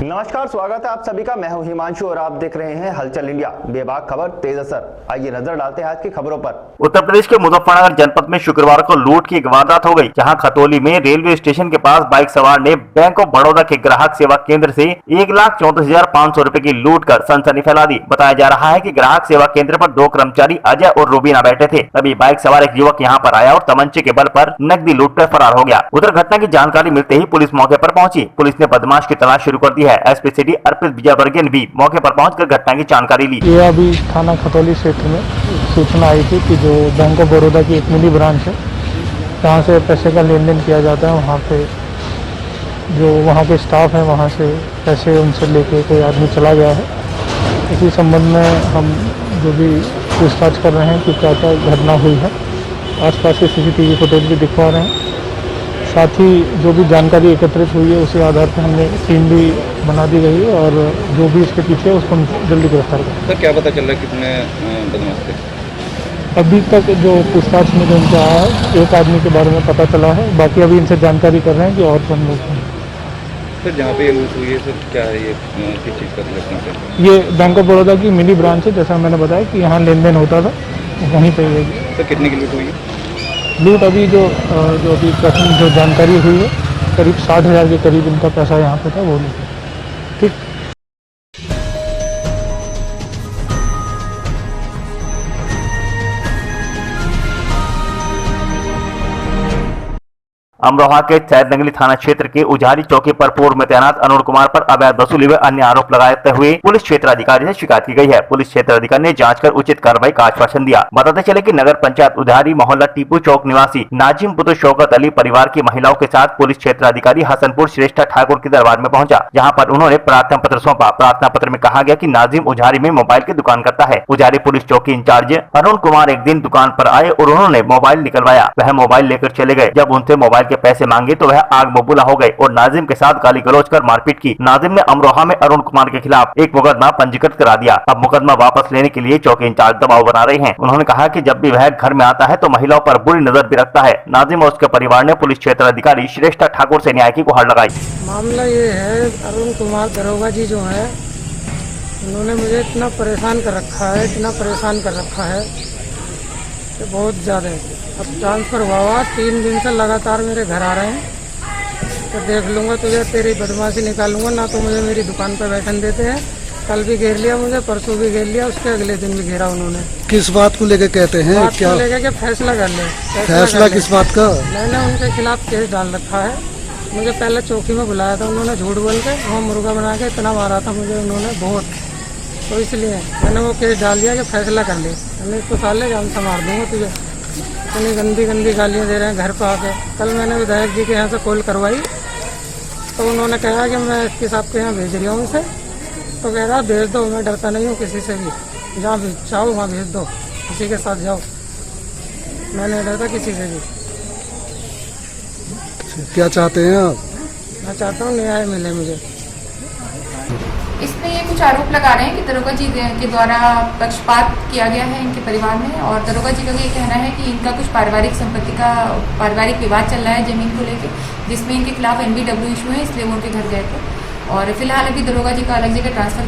नमस्कार, स्वागत है आप सभी का। मैं हूं हिमांशु और आप देख रहे हैं हलचल इंडिया। बेबाक खबर तेज असर। आइए नजर डालते हैं आज की खबरों पर। उत्तर प्रदेश के मुजफ्फरनगर जनपद में शुक्रवार को लूट की एक वारदात हो गई, जहां खतौली में रेलवे स्टेशन के पास बाइक सवार ने बैंक ऑफ बड़ौदा के ग्राहक सेवा केंद्र से 1,34,500 रुपए की लूट कर सनसनी फैला दी। बताया जा रहा है कि ग्राहक सेवा केंद्र पर दो कर्मचारी अजय और रूबीना बैठे थे, तभी बाइक सवार एक युवक यहां पर आया और तमंचे के बल पर नकदी लूट कर फरार हो गया। उधर घटना की जानकारी मिलते ही पुलिस मौके पर पहुंची। पुलिस ने बदमाश की तलाश शुरू कर दी है। एसपी सिटी अर्पित विजयवर्गीय ने भी मौके पर पहुंचकर घटना की जानकारी ली। ये अभी थाना खतौली क्षेत्र में सूचना आई थी कि जो बैंक ऑफ बड़ौदा की एक मिनी ब्रांच है, जहाँ से पैसे का लेन देन किया जाता है, वहाँ पे जो वहाँ के स्टाफ है वहाँ से पैसे उनसे लेके कोई आदमी चला गया है। इसी संबंध में हम जो भी पूछताछ कर रहे हैं कि क्या क्या घटना हुई है। आसपास के सीसीटीवी फुटेज भी दिखवा रहे हैं। साथ ही जो भी जानकारी एकत्रित हुई है उसी आधार पर हमने टीम भी बना दी गई है और जो भी इसके पीछे है उसको हम जल्दी गिरफ्तार करें। सर, क्या पता चल रहा है कितने बदमाश थे? अभी तक जो पूछताछ में जो इनसे आया है, एक आदमी के बारे में पता चला है। बाकी अभी इनसे जानकारी कर रहे हैं कि और कौन लोग हैं। सर, जहाँ पे ये लूट हुई है सर, क्या है ये, किस चीज़ का था? ये बैंक ऑफ बड़ौदा की मिनी ब्रांच है, जैसा मैंने बताया कि यहाँ लेन देन होता था, वहीं पर ये सर कितने की लूट हुई है? लूट अभी जो अभी प्रथम जो जानकारी हुई है, करीब 60,000 के करीब इनका पैसा यहाँ पे था, वो लूट। ठीक। अमरोहा के सैदनगली थाना क्षेत्र के उजारी चौकी पर पूर्व में तैनात अरुण कुमार पर अवैध वसूली व अन्य आरोप लगाते हुए पुलिस क्षेत्र अधिकारी से शिकायत की गई है। पुलिस क्षेत्र अधिकारी ने जांच कर उचित कार्रवाई का आश्वासन दिया। बताते चले कि नगर पंचायत उजारी मोहल्ला टीपू चौक निवासी नाजिम पुत्र शौकत अली परिवार की महिलाओं के साथ पुलिस क्षेत्र अधिकारी हसनपुर श्रेष्ठा ठाकुर के दरबार में पहुंचा, जहां पर उन्होंने प्रार्थना पत्र सौंपा। प्रार्थना पत्र में कहा गया कि नाजिम उजारी में मोबाइल की दुकान करता है। उजारी पुलिस चौकी इंचार्ज अरुण कुमार एक दिन दुकान पर आए और उन्होंने मोबाइल निकलवाया। वह मोबाइल लेकर चले गए। जब उनसे मोबाइल के पैसे मांगे तो वह आग बबूला हो गए और नाजिम के साथ गाली गलौज कर मारपीट की। नाजिम ने अमरोहा में अरुण कुमार के खिलाफ एक मुकदमा पंजीकृत करा दिया। अब मुकदमा वापस लेने के लिए चौकी इंचार्ज दबाव बना रहे हैं। उन्होंने कहा कि जब भी वह घर में आता है तो महिलाओं पर बुरी नजर भी रखता है। नाजिम और उसके परिवार ने पुलिस क्षेत्र अधिकारी श्रेष्ठा ठाकुर से न्याय की गुहार लगाई। मामला ये है, अरुण कुमार दरोगा जी जो है, उन्होंने मुझे इतना परेशान कर रखा है, इतना परेशान कर रखा है कि बहुत ज़्यादा। अब ट्रांसफ़र हुआ 3 दिन से लगातार मेरे घर आ रहे हैं, तो देख लूँगा तुझे, तेरी बदमाशी निकालूंगा ना। तो मुझे मेरी दुकान पर बैठन देते हैं। कल भी घेर लिया मुझे, परसों भी घेर लिया, उसके अगले दिन भी घेरा उन्होंने। किस बात को लेकर कहते हैं? बात क्या को लेकर के फैसला कर ले। फैसला किस बात का? मैंने उनके खिलाफ केस डाल रखा है। मुझे पहले चौकी में बुलाया था उन्होंने, झूठ बोल के वहाँ मुर्गा बना के इतना मारा था मुझे उन्होंने बहुत। तो इसलिए मैंने वो केस डाल दिया कि फैसला कर ले। मैंने इसको साले जान से मार दूंगा तुझे। इतनी गंदी गंदी गालियाँ दे रहे हैं घर पर आके। कल मैंने विधायक जी के यहाँ से कॉल करवाई तो उन्होंने कहा कि मैं इसके साहब के यहाँ भेज रही हूँ उसे। तो कह रहा भेज दो, मैं डरता नहीं हूँ किसी से भी, जहाँ भी चाहो वहाँ भेज दो, किसी के साथ जाओ, मैं नहीं डरता किसी से भी। क्या चाहते हैं आप? मैं चाहता हूँ न्याय मिले मुझे। इसमें ये कुछ आरोप लगा रहे हैं कि दरोगा जी के द्वारा पक्षपात किया गया है इनके परिवार में, और दरोगा जी का ये कहना है कि इनका कुछ पारिवारिक विवाद चल रहा है जमीन को लेकर, जिसमें इनके खिलाफ NBW इशू है, इसलिए वो उनके घर गए थे। और फिलहाल अभी दरोगा जी का अलग जगह ट्रांसफर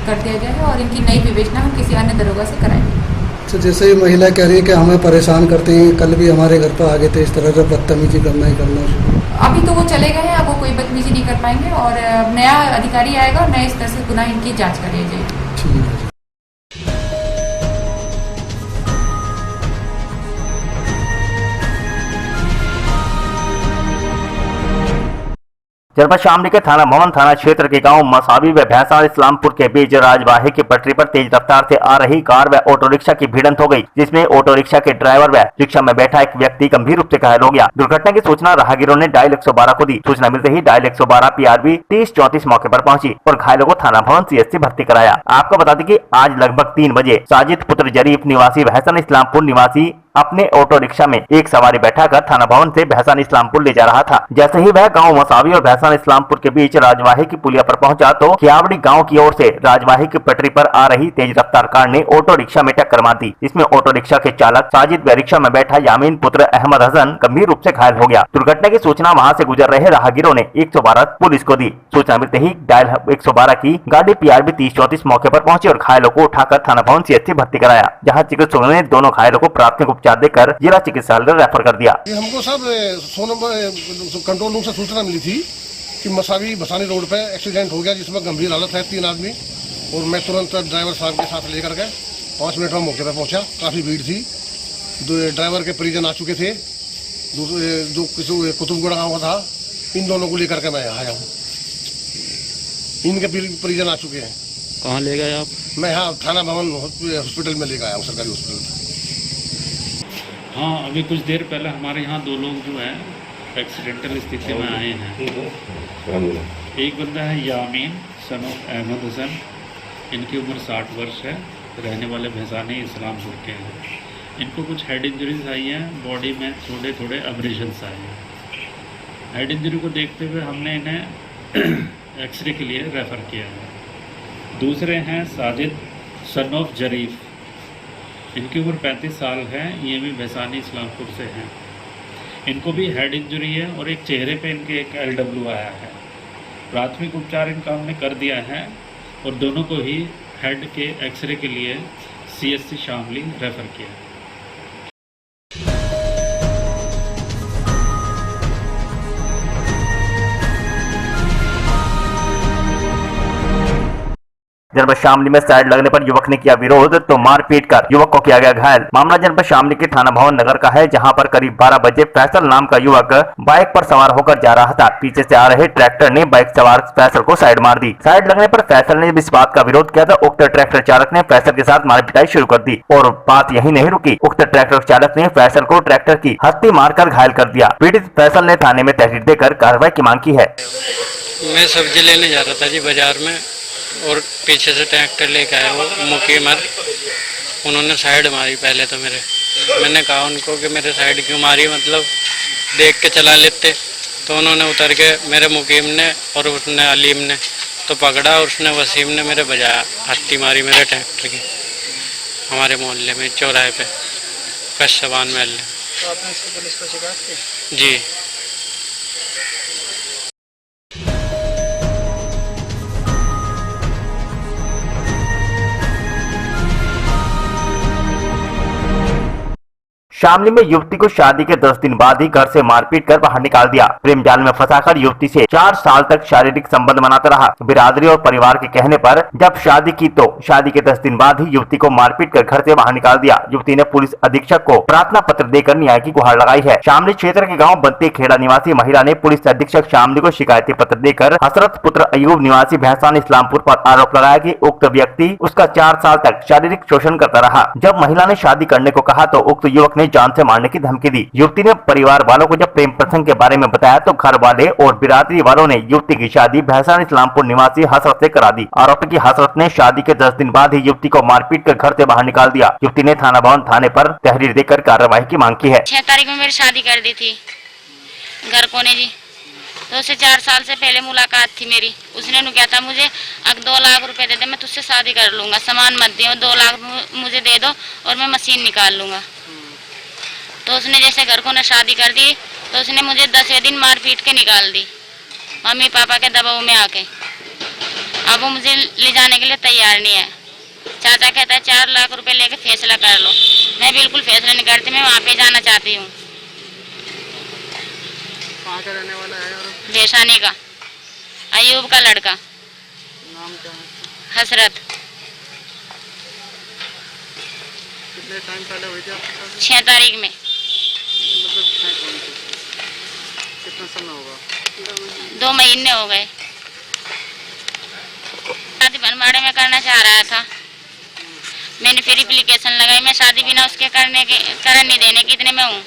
कर दिया गया है और इनकी नई विवेचना हम किसी अन्य दरोगा से कराएंगे। तो जैसे ये महिला कह रही है कि हमें परेशान करते हैं, कल भी हमारे घर पर आ गए थे, इस तरह से बदतमीजी करना ही करना। अभी तो वो चले गए हैं, अब वो कोई बदतमीजी नहीं कर पाएंगे और नया अधिकारी आएगा और नए स्तर से पुनः इनकी जांच करी जाएगी। जनपद शामली के थाना भवन थाना क्षेत्र के गांव मसावी व भैंसा इस्लामपुर के बीच राजवाही की पटरी पर तेज रफ्तार से आ रही कार व ऑटो रिक्शा की भिड़ंत हो गई, जिसमें ऑटो रिक्शा के ड्राइवर व रिक्शा में बैठा एक व्यक्ति गंभीर रूप से घायल हो गया। दुर्घटना की सूचना राहगीरों ने डायल 112 को दी। सूचना मिलते ही डायल 112 PRV 3034 मौके पर पहुंची और घायलों को थाना भवन CHC भर्ती कराया। आपको बता दें कि आज लगभग 3 बजे साजिद पुत्र जरीफ निवासी भैंसा इस्लामपुर निवासी अपने ऑटो रिक्शा में एक सवारी बैठाकर थाना भवन से भैसान इस्लामपुर ले जा रहा था। जैसे ही वह गांव मसावी और भैसान इस्लामपुर के बीच राजवाही की पुलिया पर पहुंचा तो खियावड़ी गांव की ओर से राजवाही की पटरी पर आ रही तेज रफ्तार कार ने ऑटो रिक्शा में टक्कर मार दी। इसमें ऑटो रिक्शा के चालक साजिद व रिक्शा में बैठा यामीन पुत्र अहमद हसन गंभीर रूप से घायल हो गया। दुर्घटना की सूचना वहां से गुजर रहे राहगीरों ने 112 पुलिस को दी। सूचना मिलते ही डायल 112 की गाड़ी PRB 3034 मौके पर पहुंची और घायलों को उठाकर थाना भवन CHC भर्ती कराया, जहां चिकित्सकों ने दोनों घायलों को प्राथमिक उपचार देकर जिला चिकित्सालय रेफर कर दिया। हमको सब 100 नंबर कंट्रोल रूम से सूचना मिली थी कि मसावी भसानी रोड पे एक्सीडेंट हो गया जिसमें गंभीर हालत है 3 आदमी, और मैं तुरंत ड्राइवर साहब के साथ लेकर के 5 मिनट में मौके पर पहुंचा। काफ़ी भीड़ थी, ड्राइवर के परिजन आ चुके थे, जो किसी कुतुबगढ़ गाँव का था, इन दोनों को लेकर के मैं आया हूँ। इनके परिजन आ चुके हैं। कहाँ ले गए आप? मैं यहाँ थाना भवन हॉस्पिटल में लेकर आया हूँ, सरकारी हॉस्पिटल। हाँ, अभी कुछ देर पहले हमारे यहाँ 2 लोग जो हैं एक्सीडेंटल स्थिति में आए हैं। एक बंदा है यामीन सन ऑफ अहमद हसन, इनकी उम्र 60 वर्ष है, रहने वाले भैसानी इस्लामपुर के हैं। इनको कुछ हेड इंजरीज आई हैं, बॉडी में थोड़े थोड़े एब्रेशंस आए हैं। हेड इंजरी को देखते हुए हमने इन्हें एक्सरे के लिए रेफ़र किया है। दूसरे हैं साजिद सन ऑफ जरीफ, इनकी उम्र 35 साल है, ये भी भैसानी इस्लामपुर से हैं। इनको भी हेड इंजरी है और एक चेहरे पे इनके एक LW आया है। प्राथमिक उपचार इनका हमने कर दिया है और दोनों को ही हेड के एक्सरे के लिए CHC शामली रेफ़र किया है। जनपद शामली में साइड लगने पर युवक ने किया विरोध तो मारपीट कर युवक को किया गया घायल। मामला जनपद शामली के थाना भवन नगर का है, जहां पर करीब 12 बजे फैसल नाम का युवक बाइक पर सवार होकर जा रहा था। पीछे से आ रहे ट्रैक्टर ने बाइक सवार फैसल को साइड मार दी। साइड लगने पर फैसल ने इस बात का विरोध किया तो उक्त ट्रैक्टर चालक ने फैसल के साथ मार पिटाई शुरू कर दी और बात यही नहीं रुकी। उक्त ट्रैक्टर चालक ने फैसल को ट्रैक्टर की हत्ती मारकर घायल कर दिया। पीड़ित फैसल ने थाने में तहरीर देकर कार्रवाई की मांग की है। मैं सब्जी लेने जा रहा था जी बाजार में, और पीछे से ट्रैक्टर लेके आया वो मुकीमर, उन्होंने साइड मारी पहले तो मैंने कहा उनको कि मेरे साइड क्यों मारी, मतलब देख के चला लेते। तो उन्होंने उतर के मेरे मुकीम ने और उसने अलीम ने तो पकड़ा और उसने वसीम ने मेरे बजाया, हत्ती मारी मेरे ट्रैक्टर की हमारे मोहल्ले में चौराहे पे कशवान महल। तो आपने इसको पुलिस को शिकायत की? जी। शामली में युवती को शादी के 10 दिन बाद ही घर से मारपीट कर बाहर निकाल दिया। प्रेम जाल में फंसाकर युवती से 4 साल तक शारीरिक संबंध बनाता रहा। बिरादरी और परिवार के कहने पर जब शादी की तो शादी के 10 दिन बाद ही युवती को मारपीट कर घर से बाहर निकाल दिया। युवती ने पुलिस अधीक्षक को प्रार्थना पत्र देकर न्याय की गुहार लगाई है। शामली क्षेत्र के गाँव बंती खेड़ा निवासी महिला ने पुलिस अधीक्षक शामली को शिकायती पत्र देकर हसरत पुत्र अयूब निवासी भैसान इस्लामपुर पर आरोप लगाया कि उक्त व्यक्ति उसका 4 साल तक शारीरिक शोषण करता रहा। जब महिला ने शादी करने को कहा तो उक्त युवक ने जान से मारने की धमकी दी। युवती ने परिवार वालों को जब प्रेम प्रसंग के बारे में बताया तो घर वाले और बिरादरी वालों ने युवती की शादी भैसान इस्लामपुर निवासी हसरत से करा दी। आरोपी की हसरत ने शादी के 10 दिन बाद ही युवती को मारपीट कर घर से बाहर निकाल दिया। युवती ने थाना भवन थाने पर तहरीर देकर कार्रवाई की मांग की है। 6 तारीख में मेरी शादी कर दी थी घर कोने जी, तो उससे 4 साल से पहले मुलाकात थी मेरी। उसने नु क्या था, मुझे 2 लाख रुपए दे दे, मैं तुझसे शादी कर लूंगा, सामान मत दियो, 2 लाख मुझे दे दो और मैं मशीन निकाल लूंगा। तो उसने जैसे घर को न शादी कर दी तो उसने मुझे 10वें दिन मार पीट के निकाल दी, मम्मी पापा के दबाव में आके। अब वो मुझे ले जाने के लिए तैयार नहीं है। चाचा कहता है 4 लाख रुपए लेके फैसला कर लो। मैं बिल्कुल फैसला नहीं करती, मैं वहाँ पे जाना चाहती हूँ। कहाँ का रहने वाला है? और भैसानी का, अयूब का लड़का। नाम क्या है? हसरत। कितने टाइम पहले हुई थी आपके साथ? 6 तारीख में। मतलब कितना समय होगा? 2 महीने हो गए। शादी बनवाड़े में करना चाह रहा था, मैंने फिर एप्लीकेशन लगाई। मैं शादी बिना उसके करने नहीं देने की इतने में हूँ।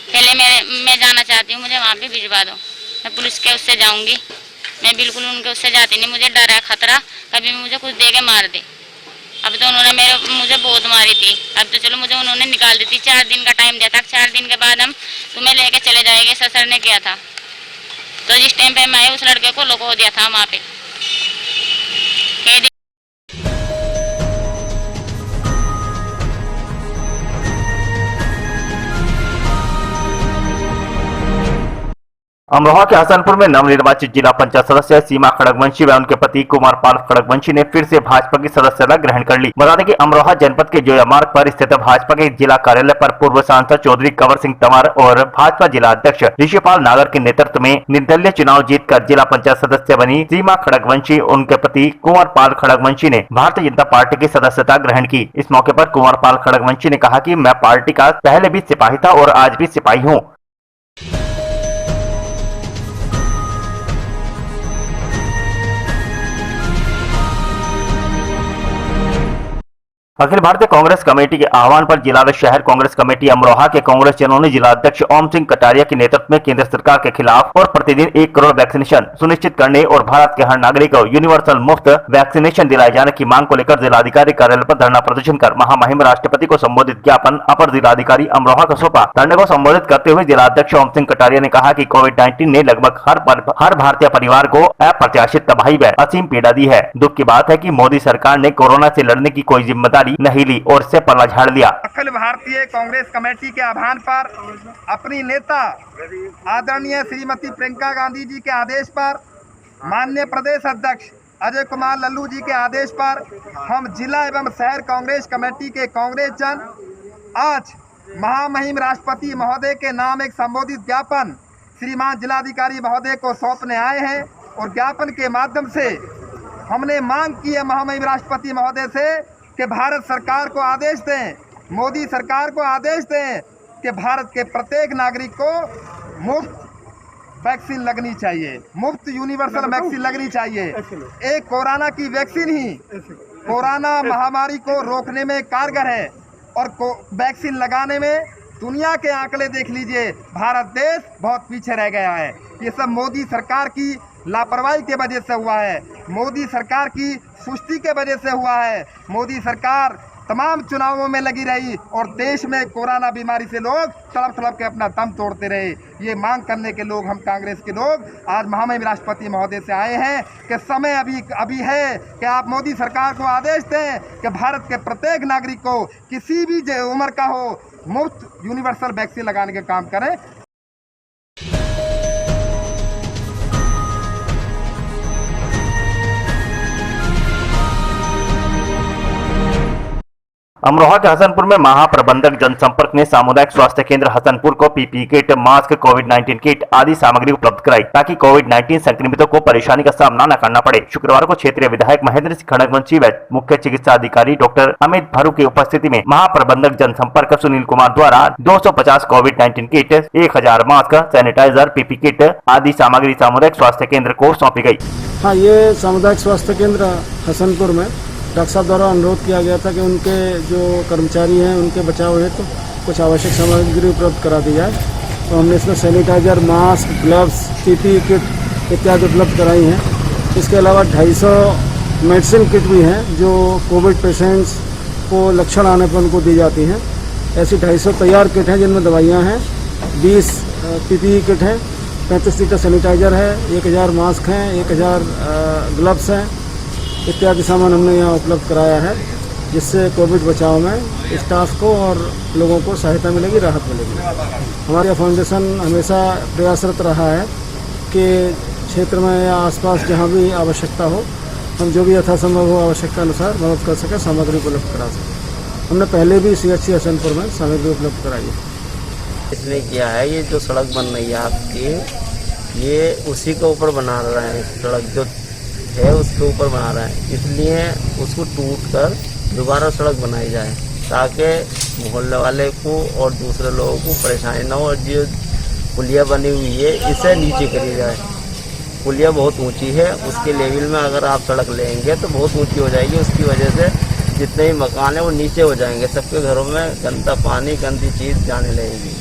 पहले मैं जाना चाहती हूँ, मुझे वहाँ पे भिजवा दो, मैं पुलिस के उससे जाऊँगी। मैं बिल्कुल उनके उससे जाती नहीं, मुझे डर है, खतरा कभी भी मुझे कुछ दे के मार दे। अब तो उन्होंने मेरे मुझे बहुत मारी थी। अब तो चलो मुझे उन्होंने निकाल दी थी, 4 दिन का टाइम दिया था, 4 दिन के बाद हम तुम्हें लेके चले जाएंगे, ससुर ने किया था। तो जिस टाइम पे मैं उस लड़के को लुको दिया था वहाँ पे। अमरोहा के हसनपुर में नवनिर्वाचित जिला पंचायत सदस्य सीमा खड़गवंशी व उनके पति कुमार पाल खड़गवंशी ने फिर से भाजपा की सदस्यता ग्रहण कर ली। बता दें कि अमरोहा जनपद के जोया मार्ग पर स्थित भाजपा के जिला कार्यालय पर पूर्व सांसद चौधरी कंवर सिंह तंवर और भाजपा जिला अध्यक्ष ऋषिपाल नागर के नेतृत्व में निर्दलीय चुनाव जीतकर जिला पंचायत सदस्य बनी सीमा खड़गवंशी उनके पति कुंवर पाल खड़गवंशी ने भारतीय जनता पार्टी की सदस्यता ग्रहण की। इस मौके पर कुंवर पाल खड़गवंशी ने कहा कि मैं पार्टी का पहले भी सिपाही था और आज भी सिपाही हूँ। अखिल भारतीय कांग्रेस कमेटी के आह्वान पर जिला व शहर कांग्रेस कमेटी अमरोहा के कांग्रेस जनों ने जिला अध्यक्ष ओम सिंह कटारिया के नेतृत्व में केंद्र सरकार के खिलाफ और प्रतिदिन 1 करोड़ वैक्सीनेशन सुनिश्चित करने और भारत के हर नागरिक को यूनिवर्सल मुफ्त वैक्सीनेशन दिलाए जाने की मांग को लेकर जिलाधिकारी कार्यालय पर धरना प्रदर्शन कर महामहिम राष्ट्रपति को संबोधित ज्ञापन अपर जिलाधिकारी अमरोहा को सौंपा। धरने को संबोधित करते हुए जिला अध्यक्ष ओम सिंह कटारिया ने कहा कि कोविड-19 ने लगभग हर भारतीय परिवार को अप्रत्याशित तबाही व असीम पीड़ा दी है। दुख की बात है कि मोदी सरकार ने कोरोना से लड़ने की कोई जिम्मेदारी नहीं ली और इससे पल्ला झाड़ लिया। अखिल भारतीय कांग्रेस कमेटी के आह्वान पर अपनी नेता आदरणीय श्रीमती प्रियंका गांधी जी के आदेश पर माननीय प्रदेश अध्यक्ष अजय कुमार लल्लू जी के आदेश पर हम जिला एवं शहर कांग्रेस कमेटी के कांग्रेस जन आज महामहिम राष्ट्रपति महोदय के नाम एक संबोधित ज्ञापन श्रीमान जिलाधिकारी महोदय को सौंपने आए हैं और ज्ञापन के माध्यम से हमने मांग की है महामहिम राष्ट्रपति महोदय से कि भारत सरकार को आदेश दें, मोदी सरकार को आदेश दें कि भारत के प्रत्येक नागरिक को मुफ्त वैक्सीन लगनी चाहिए, मुफ्त यूनिवर्सल वैक्सीन लगनी चाहिए। एक कोरोना की वैक्सीन ही कोरोना महामारी को रोकने में कारगर है और वैक्सीन लगाने में दुनिया के आंकड़े देख लीजिए, भारत देश बहुत पीछे रह गया है। ये सब मोदी सरकार की लापरवाही के वजह से हुआ है, मोदी सरकार की सुस्ती के वजह से हुआ है। मोदी सरकार तमाम चुनावों में लगी रही और देश में कोरोना बीमारी से लोग तड़प तड़प के अपना दम तोड़ते रहे। ये मांग करने के लोग हम कांग्रेस के लोग आज महामहिम राष्ट्रपति महोदय से आए हैं कि समय अभी है कि आप मोदी सरकार को आदेश दें कि भारत के प्रत्येक नागरिक को किसी भी उम्र का हो मुफ्त यूनिवर्सल वैक्सीन लगाने के काम करें। अमरोहा के हसनपुर में महाप्रबंधक जनसंपर्क ने सामुदायिक स्वास्थ्य केंद्र हसनपुर को पीपीई किट, मास्क, कोविड-19 किट आदि सामग्री उपलब्ध कराई ताकि कोविड-19 संक्रमितों को परेशानी का सामना न करना पड़े। शुक्रवार को क्षेत्रीय विधायक महेंद्र सिंह खड़गवंशी व मुख्य चिकित्सा अधिकारी डॉक्टर अमित भरू की उपस्थिति में महाप्रबंधक जनसंपर्क सुनील कुमार द्वारा 250 कोविड-19 kit, 1000 mask, sanitizer, PPE kit आदि सामग्री सामुदायिक स्वास्थ्य केंद्र को सौंपी गयी। हाँ, ये सामुदायिक स्वास्थ्य केंद्र हसनपुर में डॉक्टर साहब द्वारा अनुरोध किया गया था कि उनके जो कर्मचारी हैं उनके बचाव हेतु कुछ आवश्यक सामग्री उपलब्ध करा दी जाए। तो हमने इसमें sanitizer, mask, gloves, PPE kit इत्यादि उपलब्ध कराई हैं। इसके अलावा 250 मेडिसिन किट भी हैं जो कोविड पेशेंट्स को लक्षण आने पर उनको दी जाती हैं। ऐसी 250 तैयार किट हैं जिनमें दवाइयाँ हैं, 20 पीपीई किट हैं, 35 लीटर सैनिटाइजर है, 1000 मास्क हैं, 1000 ग्लव्स हैं इत्यादि सामान हमने यहाँ उपलब्ध कराया है, जिससे कोविड बचाव में स्टाफ को और लोगों को सहायता मिलेगी, राहत मिलेगी। हमारा फाउंडेशन हमेशा प्रयासरत रहा है कि क्षेत्र में या आसपास जहाँ भी आवश्यकता हो हम जो भी यथासंभव हो आवश्यकता अनुसार मदद कर सकें, सामग्री उपलब्ध करा सकें। हमने पहले भी CHC हसनपुर में सामग्री उपलब्ध कराई है। इसने किया है, ये जो सड़क बन रही है आपकी, ये उसी के ऊपर बना रहे हैं, सड़क जो है उसके ऊपर बना रहा है, इसलिए उसको टूट कर दोबारा सड़क बनाई जाए ताकि मोहल्ले वाले को और दूसरे लोगों को परेशानी न हो। और जो पुलिया बनी हुई है इसे नीचे करी जाए। पुलिया बहुत ऊंची है, उसके लेवल में अगर आप सड़क लेंगे तो बहुत ऊंची हो जाएगी, उसकी वजह से जितने भी मकान है वो नीचे हो जाएंगे, सबके घरों में गंदा पानी, गंदी चीज़ जाने लगेगी,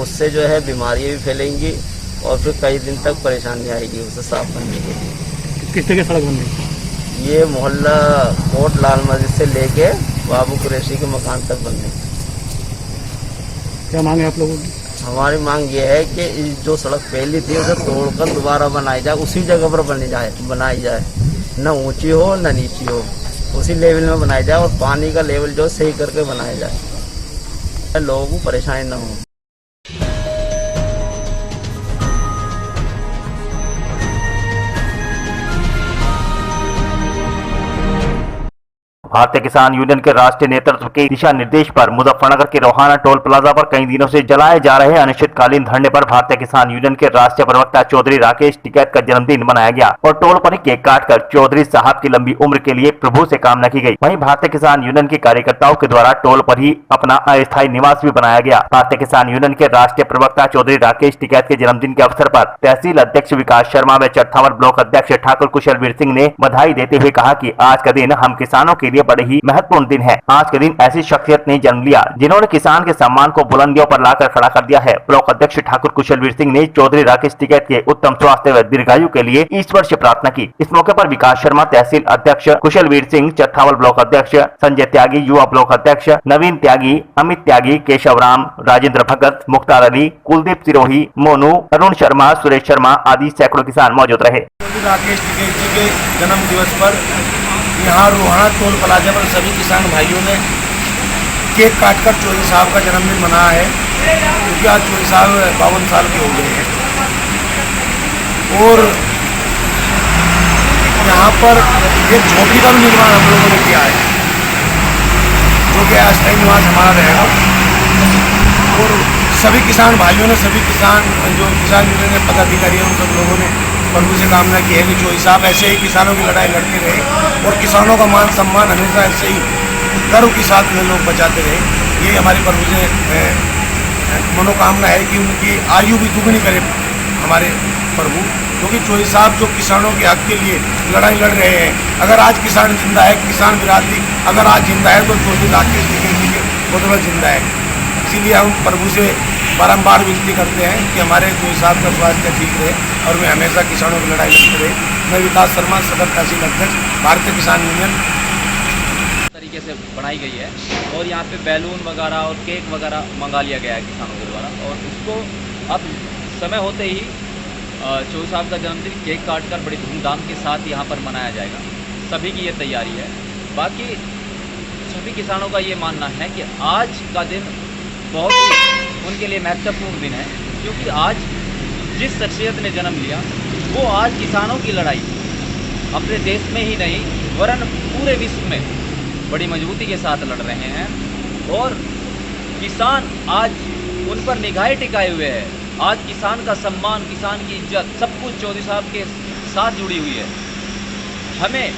उससे जो है बीमारियाँ भी फैलेंगी और फिर कई दिन तक परेशानी आएगी उसे साफ करने के लिए। किस तरह की सड़क बन रही है? ये मोहल्ला कोट लाल मस्जिद से लेके बाबू कुरैशी के मकान तक बनने। क्या मांग है आप लोगों की? हमारी मांग ये है कि जो सड़क पहली थी उसे तोड़कर दोबारा बनाई जाए, उसी जगह पर बनाई जाए, न ऊंची हो न नीची हो, उसी लेवल में बनाई जाए और पानी का लेवल जो सही करके बनाया जाए, लोगों को परेशानी न हो। भारतीय किसान यूनियन के राष्ट्रीय नेतृत्व के दिशा निर्देश पर मुजफ्फरनगर के रोहाना टोल प्लाजा पर कई दिनों से जलाए जा रहे अनिश्चितकालीन धरने पर भारतीय किसान यूनियन के राष्ट्रीय प्रवक्ता चौधरी राकेश टिकैत का जन्मदिन मनाया गया और टोल पर ही केक काटकर चौधरी साहब की लंबी उम्र के लिए प्रभु से कामना की गई। वहीं भारतीय किसान यूनियन के कार्यकर्ताओं के द्वारा टोल पर ही अपना अस्थायी निवास भी बनाया गया। भारतीय किसान यूनियन के राष्ट्रीय प्रवक्ता चौधरी राकेश टिकैत के जन्मदिन के अवसर पर तहसील अध्यक्ष विकास शर्मा व चट्ठावल ब्लॉक अध्यक्ष ठाकुर कुशलवीर सिंह ने बधाई देते हुए कहा कि आज का दिन हम किसानों के लिए बड़े ही महत्वपूर्ण दिन है। आज के दिन ऐसी शख्सियत ने जन्म लिया जिन्होंने किसान के सम्मान को बुलंदियों पर लाकर खड़ा कर दिया है। ब्लॉक अध्यक्ष ठाकुर कुशलवीर सिंह ने चौधरी राकेश टिकैत के उत्तम स्वास्थ्य व दीर्घायु के लिए ईश्वर से प्रार्थना की। इस मौके पर विकास शर्मा, तहसील अध्यक्ष कुशलवीर सिंह, चट्ठावल ब्लॉक अध्यक्ष संजय त्यागी, युवा ब्लॉक अध्यक्ष नवीन त्यागी, अमित त्यागी, केशव राम, राजेंद्र भगत, मुख्तार अली, कुलदीप सिरोही, मोनू, अरुण शर्मा, सुरेश शर्मा आदि सैकड़ों किसान मौजूद रहे। राकेश टिकैत जी के जन्म दिवस पर यहाँ रोहाना टोल प्लाजा पर सभी किसान भाइयों ने केक काटकर चौधरी साहब का जन्मदिन मनाया है, क्योंकि आज चौधरी साहब 52 साल के हो गए हैं। और यहाँ पर एक झोपड़ी का भी निर्माण हम लोगों ने किया है, जो कि अस्थायी निवास हमारा रहेगा। और सभी किसान भाइयों ने, सभी किसान जो किसान यूनियन के पदाधिकारी हैं, उन सब लोगों ने प्रभु से कामना की है कि चौधरी साहब ऐसे ही किसानों की लड़ाई लड़ते रहे और किसानों का मान सम्मान हमेशा ऐसे ही गर्व के साथ में लोग बचाते रहे। ये हमारी प्रभु से मनोकामना है कि उनकी आयु भी दुगनी करे हमारे प्रभु, क्योंकि चौधरी साहब जो किसानों के हक के लिए लड़ाई लड़ रहे हैं। अगर आज किसान जिंदा है, किसान बिरादरी अगर आज जिंदा है, तो चौधरी राकेश टिकैत जी के बदौलत जिंदा है। इसीलिए हम प्रभु से बारंबार विनती करते हैं कि हमारे चौधरी साहब का स्वास्थ्य ठीक रहे और वे हमेशा किसानों की लड़ाई लड़ते रहे। मैं विकास शर्मा, सदर तहसील अध्यक्ष, भारतीय किसान यूनियन। तरीके से बनाई गई है और यहाँ पे बैलून वगैरह और केक वगैरह मंगा लिया गया है किसानों के द्वारा, और उसको अब समय होते ही चौधरी साहब का जन्मदिन केक काटकर बड़ी धूमधाम के साथ यहाँ पर मनाया जाएगा। सभी की ये तैयारी है। बाकी सभी किसानों का ये मानना है कि आज का दिन बहुत ही उनके लिए महत्वपूर्ण दिन है, क्योंकि आज जिस शख्सियत ने जन्म लिया वो आज किसानों की लड़ाई अपने देश में ही नहीं वरन पूरे विश्व में बड़ी मजबूती के साथ लड़ रहे हैं। और किसान आज उन पर निगाहें टिकाए हुए है। आज किसान का सम्मान, किसान की इज्जत सब कुछ चौधरी साहब के साथ जुड़ी हुई है। हमें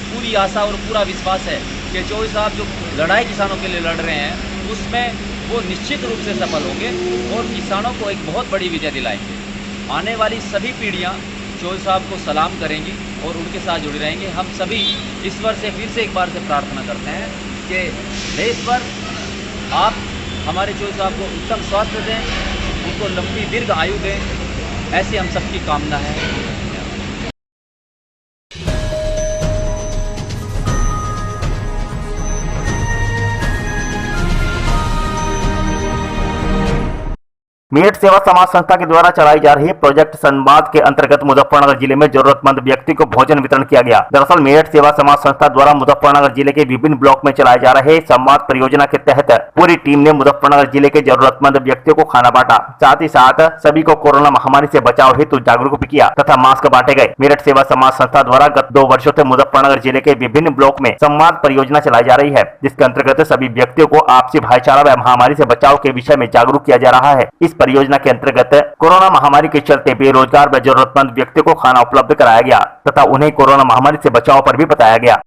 पूरी आशा और पूरा विश्वास है कि चौधरी साहब जो लड़ाई किसानों के लिए लड़ रहे हैं उसमें वो निश्चित रूप से सफल होंगे और किसानों को एक बहुत बड़ी विजय दिलाएंगे। आने वाली सभी पीढ़ियां चौधरी साहब को सलाम करेंगी और उनके साथ जुड़े रहेंगे। हम सभी ईश्वर से फिर से एक बार से प्रार्थना करते हैं कि हे ईश्वर, आप हमारे चौधरी साहब को उत्तम स्वास्थ्य दें, उनको लंबी दीर्घ आयु दें, ऐसी हम सबकी कामना है। मेरठ सेवा समाज संस्था के द्वारा चलाई जा रही प्रोजेक्ट संवाद के अंतर्गत मुजफ्फरनगर जिले में जरूरतमंद व्यक्ति को भोजन वितरण किया गया। दरअसल मेरठ सेवा समाज संस्था द्वारा मुजफ्फरनगर जिले के विभिन्न ब्लॉक में चलाए जा रहे संवाद परियोजना के तहत पूरी टीम ने मुजफ्फरनगर जिले के जरूरतमंद व्यक्तियों को खाना बांटा। साथ ही साथ सभी को कोरोना महामारी से बचाव हेतु जागरूक भी किया तथा मास्क बांटे गए। मेरठ सेवा समाज संस्था द्वारा गत 2 वर्षों से मुजफ्फरनगर जिले के विभिन्न ब्लॉक में संवाद परियोजना चलाई जा रही है, जिसके अंतर्गत सभी व्यक्तियों को आपसी भाईचारा व महामारी से बचाव के विषय में जागरूक किया जा रहा है। इस परियोजना के अंतर्गत कोरोना महामारी के चलते बेरोजगार व जरूरतमंद व्यक्तियों को खाना उपलब्ध कराया गया तथा उन्हें कोरोना महामारी से बचाव पर भी बताया गया।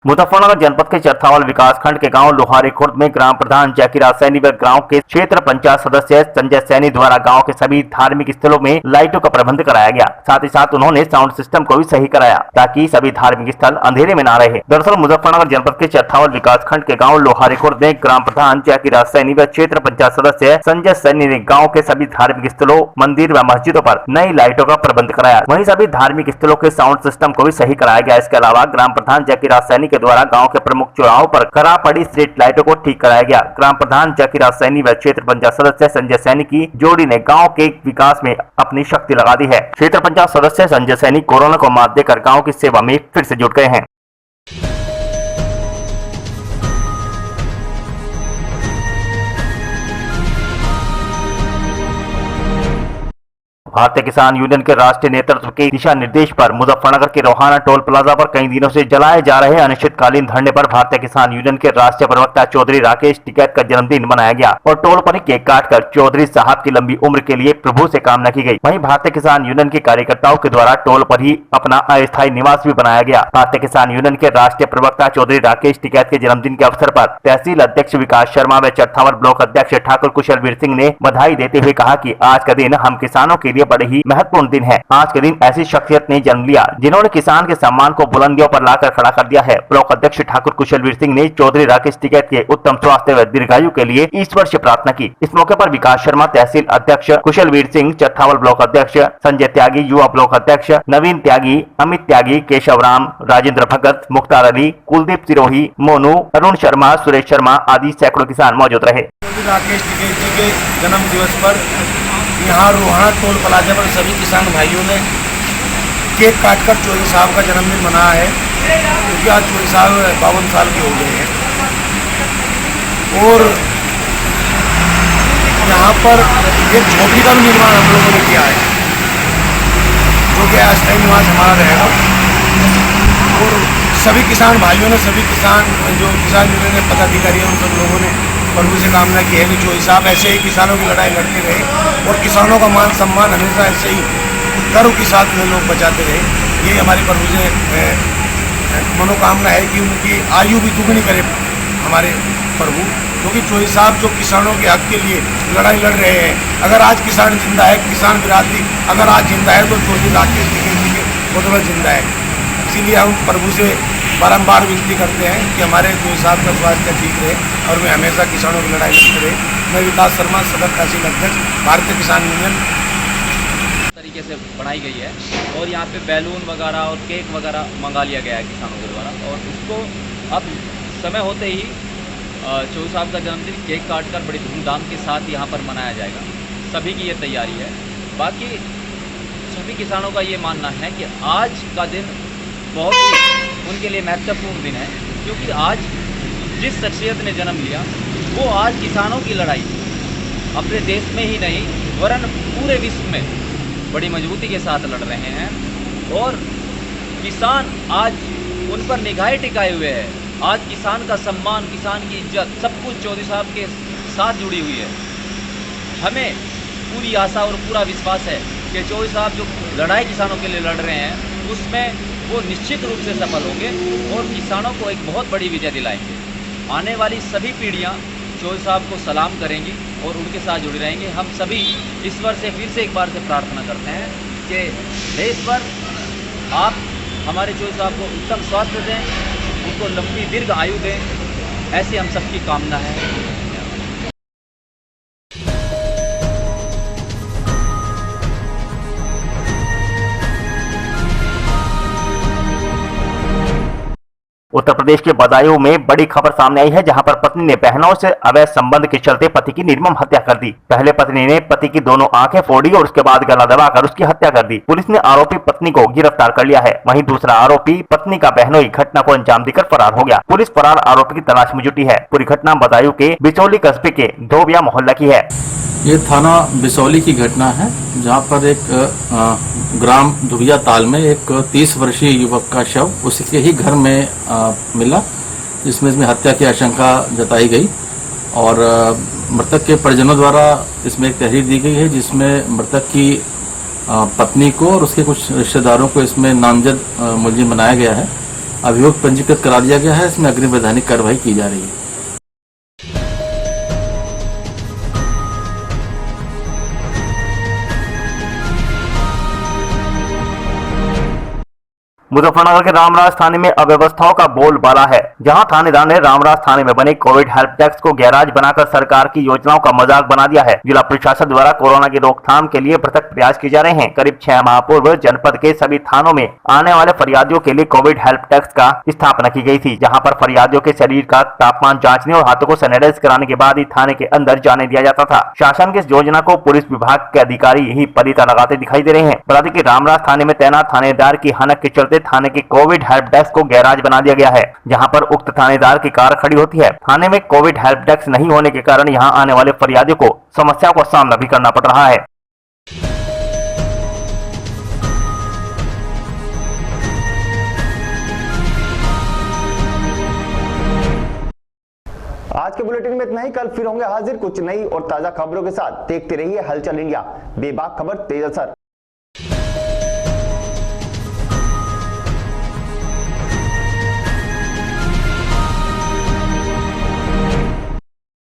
मुजफ्फरनगर जनपद के चरथावल विकास खंड के गांव लोहारी खुर्द में ग्राम प्रधान जकीराज सैनी व गांव के क्षेत्र पंचायत सदस्य संजय सैनी द्वारा गांव के सभी धार्मिक स्थलों में लाइटों का प्रबंध कराया गया। साथ ही साथ उन्होंने साउंड सिस्टम को भी सही कराया ताकि सभी धार्मिक स्थल अंधेरे में न रहे। दरअसल मुजफ्फरनगर जनपद के चरथावल विकास खंड के गाँव लोहारी खुर्द में ग्राम प्रधान जकीराज सैनी व क्षेत्र पंचायत सदस्य संजय सैनी ने गाँव के सभी धार्मिक स्थलों, मंदिर व मस्जिदों पर नई लाइटों का प्रबंध कराया। वहीं सभी धार्मिक स्थलों के साउंड सिस्टम को भी सही कराया गया। इसके अलावा ग्राम प्रधान जकीराज सैनी के द्वारा गांव के प्रमुख चौराहों पर खराब पड़ी स्ट्रीट लाइटों को ठीक कराया गया। ग्राम प्रधान जकीराज सैनी व क्षेत्र पंचायत सदस्य संजय सैनी की जोड़ी ने गांव के विकास में अपनी शक्ति लगा दी है। क्षेत्र पंचायत सदस्य संजय सैनी कोरोना को मात देकर गांव की सेवा में फिर से जुट गए हैं। भारतीय किसान यूनियन के राष्ट्रीय नेतृत्व के दिशा निर्देश पर मुजफ्फरनगर के रोहाना टोल प्लाजा पर कई दिनों से जलाए जा रहे अनिश्चितकालीन धरने पर भारतीय किसान यूनियन के राष्ट्रीय प्रवक्ता चौधरी राकेश टिकैत का जन्मदिन मनाया गया और टोल पर ही केक काटकर चौधरी साहब की लंबी उम्र के लिए प्रभु से कामना की गई। वहीं भारतीय किसान यूनियन के कार्यकर्ताओं के द्वारा टोल पर ही अपना अस्थायी निवास भी बनाया गया। भारतीय किसान यूनियन के राष्ट्रीय प्रवक्ता चौधरी राकेश टिकैत के जन्मदिन के अवसर पर तहसील अध्यक्ष विकास शर्मा व चरथावल ब्लॉक अध्यक्ष ठाकुर कुशलवीर सिंह ने बधाई देते हुए कहा कि आज का दिन हम किसानों के लिए बड़े ही महत्वपूर्ण दिन है। आज के दिन ऐसी शख्सियत ने जन्म लिया जिन्होंने किसान के सम्मान को बुलंदियों पर लाकर खड़ा कर दिया है। ब्लॉक अध्यक्ष ठाकुर कुशलवीर सिंह ने चौधरी राकेश टिकैत के उत्तम स्वास्थ्य व दीर्घायु के लिए ईश्वर से प्रार्थना की। इस मौके पर विकास शर्मा, तहसील अध्यक्ष कुशलवीर सिंह, चरथावल ब्लॉक अध्यक्ष संजय त्यागी, युवा ब्लॉक अध्यक्ष नवीन त्यागी, अमित त्यागी, केशव राम, राजेंद्र भगत, मुख्तार अली, कुलदीप सिरोही, मोनू, अरुण शर्मा, सुरेश शर्मा आदि सैकड़ों किसान मौजूद रहे। राकेश टिकैत जी के जन्म दिवस पर यहाँ रोहाना टोल प्लाजा पर सभी किसान भाइयों ने केक काटकर चौधरी साहब का जन्मदिन मनाया है, क्योंकि आज चौधरी साहब 52 साल के हो गए हैं। और यहाँ पर एक झोपड़ी का भी निर्माण हम लोगों ने किया है, जो कि अस्थायी निवास हमारा रहेगा। और सभी किसान भाइयों ने, सभी किसान जो किसान यूनियन के पदाधिकारी हैं, उन सब लोगों ने प्रभु से कामना की है कि चौधरी साहब ऐसे ही किसानों की लड़ाई लड़ते रहे और किसानों का मान सम्मान हमेशा ऐसे ही गर्व के साथ में लोग बचाते रहे। ये हमारे प्रभु से मनोकामना है कि उनकी आयु भी दुगनी करे हमारे प्रभु, क्योंकि चौधरी साहब जो किसानों के हक के लिए लड़ाई लड़ रहे हैं। अगर आज किसान जिंदा है, किसान बिरादरी अगर आज जिंदा है, तो चौधरी राकेश टिकैत जी के बदौलत जिंदा है। इसीलिए हम प्रभु से बारंबार विनती करते हैं कि हमारे चौधरी साहब का स्वास्थ्य ठीक रहे और वे हमेशा किसानों की लड़ाई लड़ते रहे। मैं विकास शर्मा, सदर तहसील अध्यक्ष, भारतीय किसान यूनियन। तरीके से बनाई गई है और यहाँ पे बैलून वगैरह और केक वगैरह मंगा लिया गया है किसानों के द्वारा, और उसको अब समय होते ही चौधरी साहब का जन्मदिन केक काटकर बड़ी धूमधाम के साथ यहाँ पर मनाया जाएगा। सभी की ये तैयारी है। बाकी सभी किसानों का ये मानना है कि आज का दिन बहुत ही उनके लिए महत्वपूर्ण दिन है, क्योंकि आज जिस शख्सियत ने जन्म लिया वो आज किसानों की लड़ाई अपने देश में ही नहीं वरन पूरे विश्व में बड़ी मजबूती के साथ लड़ रहे हैं। और किसान आज उन पर निगाहें टिकाए हुए है। आज किसान का सम्मान, किसान की इज्जत सब कुछ चौधरी साहब के साथ जुड़ी हुई है। हमें पूरी आशा और पूरा विश्वास है कि चौधरी साहब जो लड़ाई किसानों के लिए लड़ रहे हैं उसमें वो निश्चित रूप से सफल होंगे और किसानों को एक बहुत बड़ी विजय दिलाएंगे। आने वाली सभी पीढ़ियां चौधरी साहब को सलाम करेंगी और उनके साथ जुड़े रहेंगे। हम सभी ईश्वर से फिर से एक बार से प्रार्थना करते हैं कि हे ईश्वर, आप हमारे चौधरी साहब को उत्तम स्वास्थ्य दें, उनको लंबी दीर्घ आयु दें, ऐसी हम सबकी कामना है। उत्तर प्रदेश के बदायूं में बड़ी खबर सामने आई है, जहां पर पत्नी ने बहनों से अवैध संबंध के चलते पति की निर्मम हत्या कर दी। पहले पत्नी ने पति की दोनों आंखें फोड़ी और उसके बाद गला दबाकर उसकी हत्या कर दी। पुलिस ने आरोपी पत्नी को गिरफ्तार कर लिया है। वहीं दूसरा आरोपी पत्नी का बहनोई घटना को अंजाम देकर फरार हो गया। पुलिस फरार आरोपी की तलाश में जुटी है। पूरी घटना बदायूं के बिचौली कस्बे के धोबिया मोहल्ला की है। ये थाना बिसौली की घटना है, जहां पर एक ग्राम धुबिया ताल में एक 30 वर्षीय युवक का शव उसके ही घर में मिला, जिसमें इसमें हत्या की आशंका जताई गई और मृतक के परिजनों द्वारा इसमें एक तहरीर दी गई है, जिसमें मृतक की पत्नी को और उसके कुछ रिश्तेदारों को इसमें नामजद मुलजिम बनाया गया है अभियोग पंजीकृत करा दिया गया है। इसमें अग्रिम वैधानिक कार्रवाई की जा रही है। मुजफ्फरनगर के रामराज थाने में अव्यवस्थाओं का बोलबाला है, जहां थानेदार ने रामराज थाने में बने कोविड हेल्प डेस्क को गैराज बनाकर सरकार की योजनाओं का मजाक बना दिया है। जिला प्रशासन द्वारा कोरोना की रोकथाम के लिए पृथक प्रयास किए जा रहे हैं। करीब 6 माह पूर्व जनपद के सभी थानों में आने वाले फरियादियों के लिए कोविड हेल्प डेस्क का स्थापना की गई थी, जहाँ पर फरियादियों के शरीर का तापमान जाँचने और हाथों को सैनिटाइज कराने के बाद ही थाने के अंदर जाने दिया जाता था। शासन की इस योजना को पुलिस विभाग के अधिकारी ही पलीता लगाते दिखाई दे रहे हैं। बता दें कि रामराज थाने में तैनात थानेदार की हनक के चलते थाने के कोविड हेल्प डेस्क को गैराज बना दिया गया है, जहां पर उक्त थानेदार की कार खड़ी होती है। थाने में कोविड हेल्प डेस्क नहीं होने के कारण यहां आने वाले फरियादियों को समस्याओं का सामना भी करना पड़ रहा है। आज के बुलेटिन में इतना ही। कल फिर होंगे हाजिर कुछ नई और ताजा खबरों के साथ। देखते रहिए हलचल इंडिया, बेबाक खबर तेज असर।